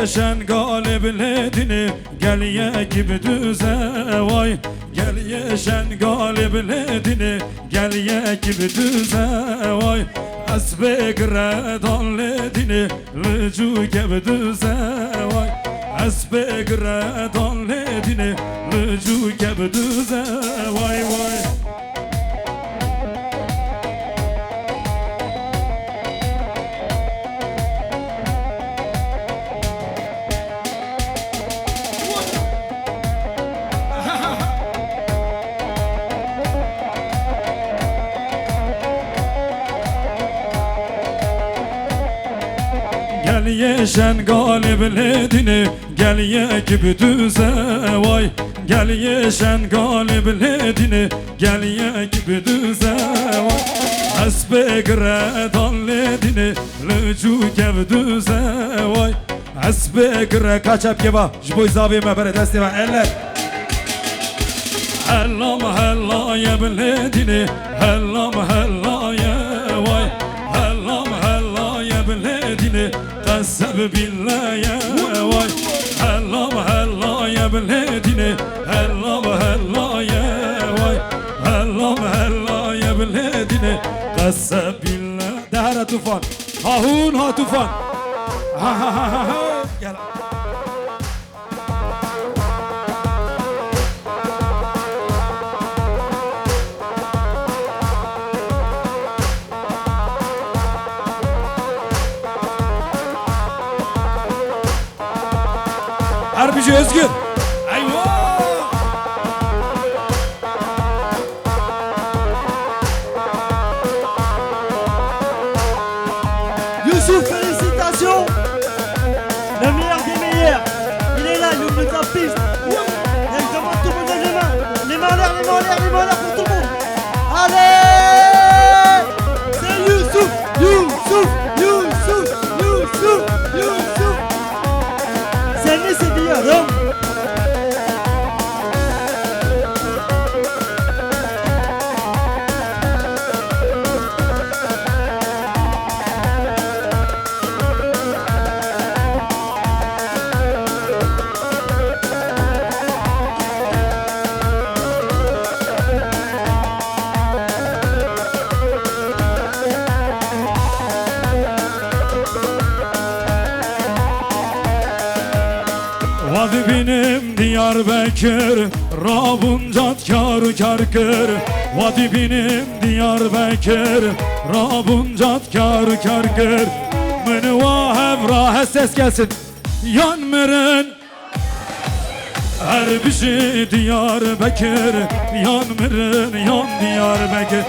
yeşen galibledini gel ye gibi düze vay. Gel yeşen galibledini gel ye gibi düze vay. Esbegre dalledini lücu gibi düze vay. Esbegre dalledini lücu gibi düze vay vay. Gel yeşen galibledini gel ye gibi düze vay. Gel yeşen galibledini gel ye gibi düze vay. Esbegre dalledini lücu gibi düze vay. Esbegre kaçap keba jboy zavi mebere desti ve eller. Hellam hella ye bledini hellam hella ye vay. Hellam hella ye bledini قسم بالله يا واي. هلا هلا يا بلادنا هلا هلا يا واي. هلا هلا يا بلادنا قسم بالله. دهر طوفان هاهون ها طوفان ها ها ها ها يلا. Harbici Özgür. Eyvah! Youssouf, félicitations. Le meilleur des meilleurs. Il est là, il ouvre sa piste. Il demande tout le monde les mains. Les mains en l'air, les mains en l'air, les mains en l'air pour tout le monde. Allez! C'est Youssouf, Youssouf, Youssouf, Youssouf, Youssouf. C'est né, c'est bien, non? Vadi benim Diyarbakır, Rabun catkar karkır. Vadi benim Diyarbakır, Rabun catkar karkır. Mını vahevra ses gelsin. Yan meren her bir şey Diyarbakır. Yan meren yan Diyarbakır.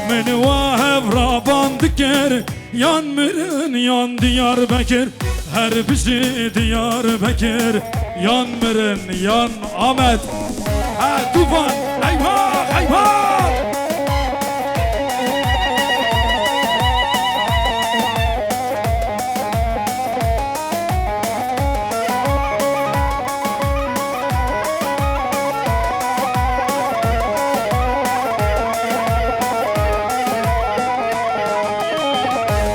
Mını vahevra bandıker. Yan meren yan Diyarbakır. Her bir şey Diyarbakır. Yan meren yan Ahmet. Ha tufan eyvah eyvah.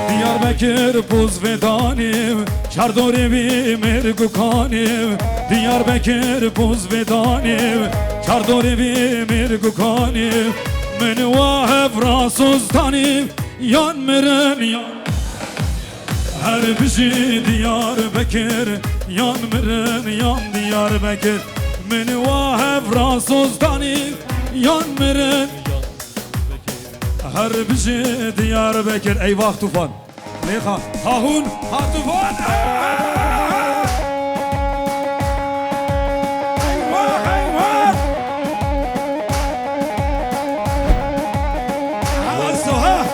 Diyarbakır buz vedanim, Çardorevi mergukanim. Diyarbakır buz vedanim, Çardorevi mergukanim. Meni vahevra suzdanim, yan meren yan. Her bir şey Diyarbakır, yan meren yan Diyarbakır. Meni vahevra suzdanim, yan meren. Her bir şey Diyarbakır. Eyvah tufan. Leha hahun ha tufan. Eyvah eyvah. Soha.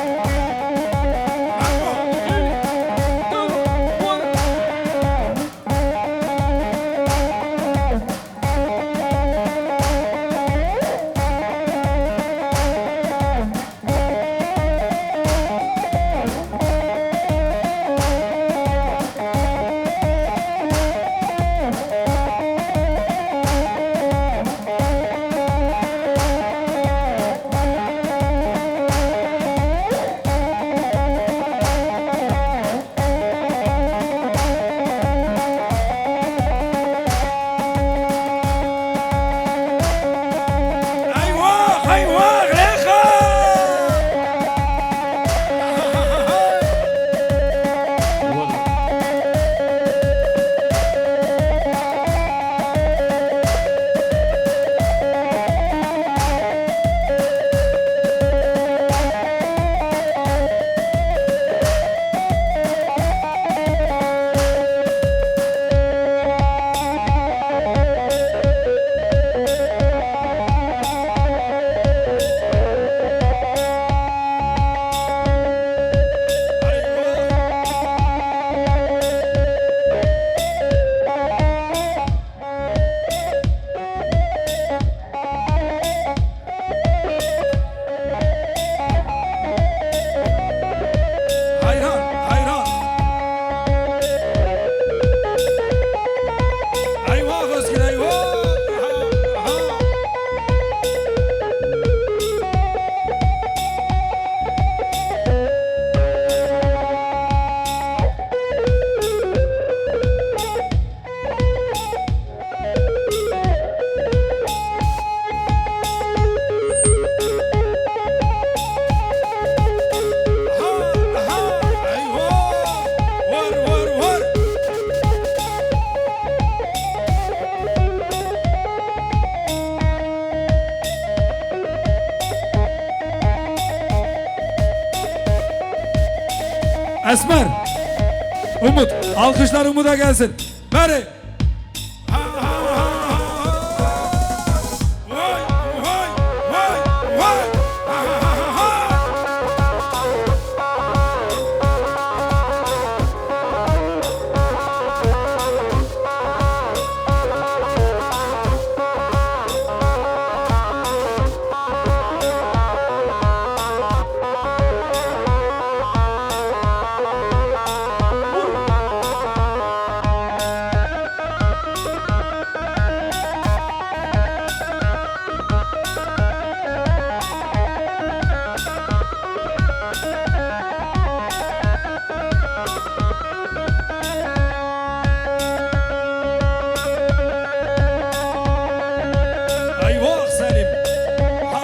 Esmer. Umut. Alkışlar Umut'a gelsin. Mary. Vay, vay, vay, vay. Eyvah Selim. Ha,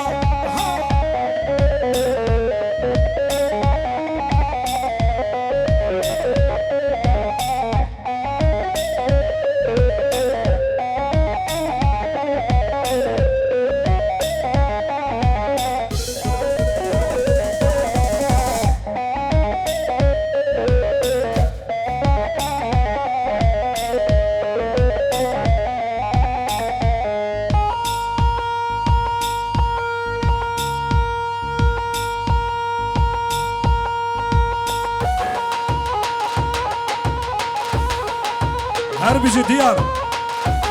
ha. Herbici Diyar.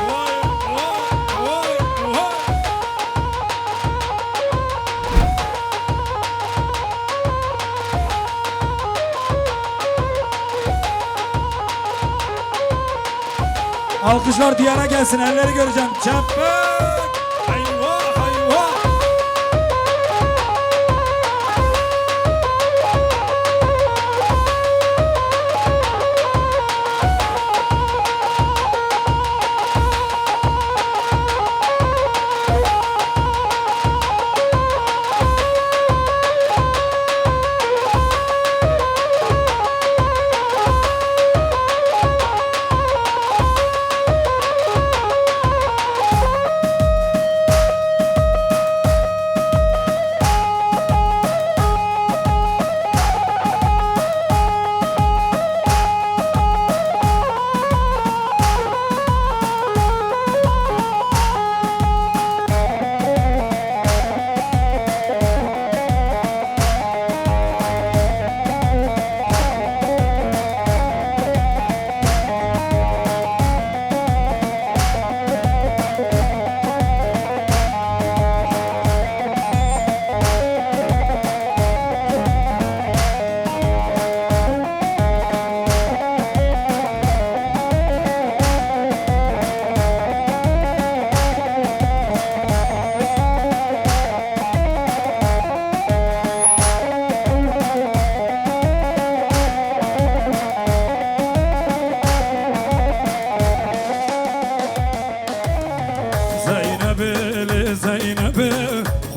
Vay, vay, vay, vay. Alkışlar Diyar'a gelsin, elleri göreceğim. Çapık. Eyvah, eyvah.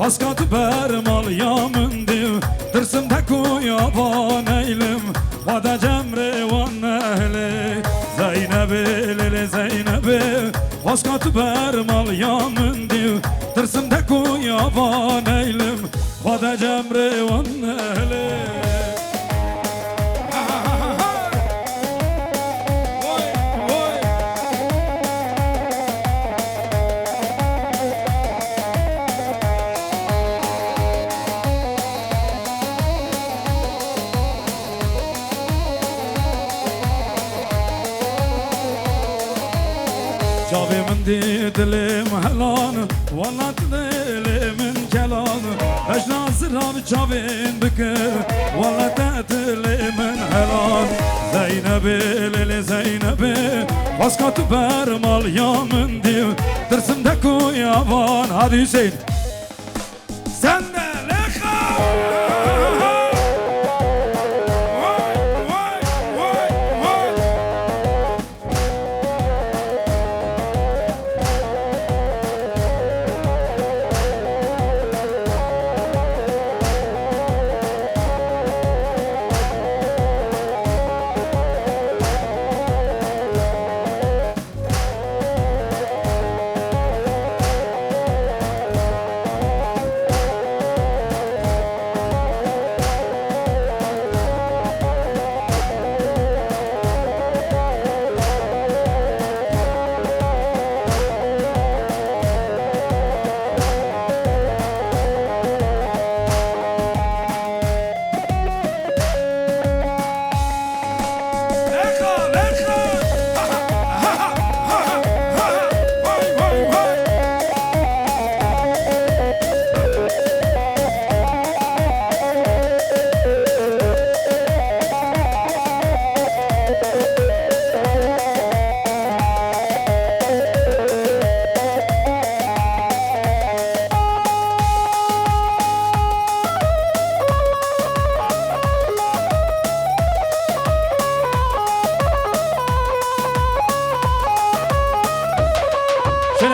Haskat bermal yamındı Dırsımda kuyaban eylim Vada cemre van ehli Zeynep'i lili Zeynep'i Haskat bermal yamındı Dırsımda kuyaban eylim Vada cemre van ehli Cavimin dilim helan Vallahi dilimin kelan Ecnazır abi cavin bükür Vallahi dilimin helan Zeynep'i lili Zeynep'i Vaskat bermal yamın div Dırsımda kuyavan Hadi Hüseyin Sen de leha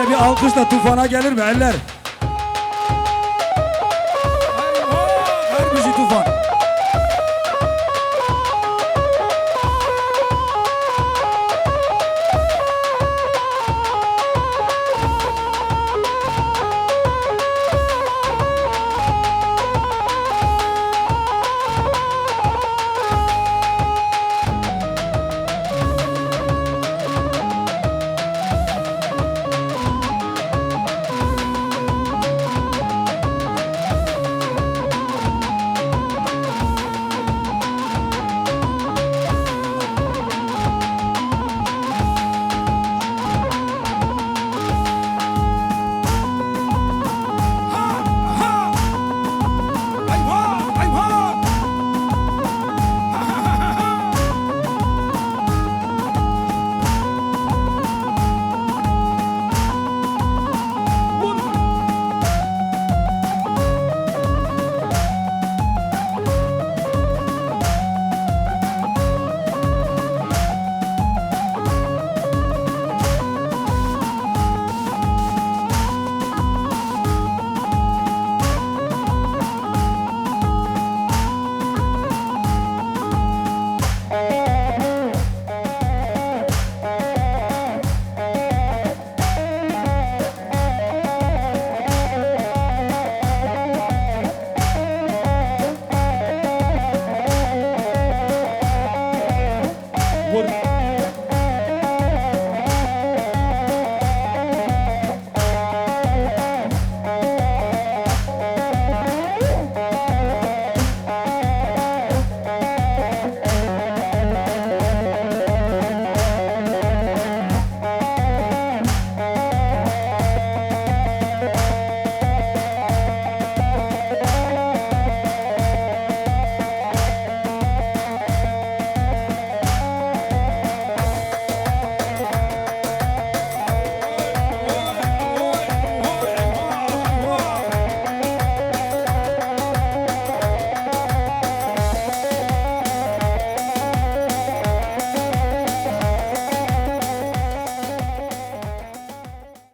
bir alkış da tufana gelir mi eller?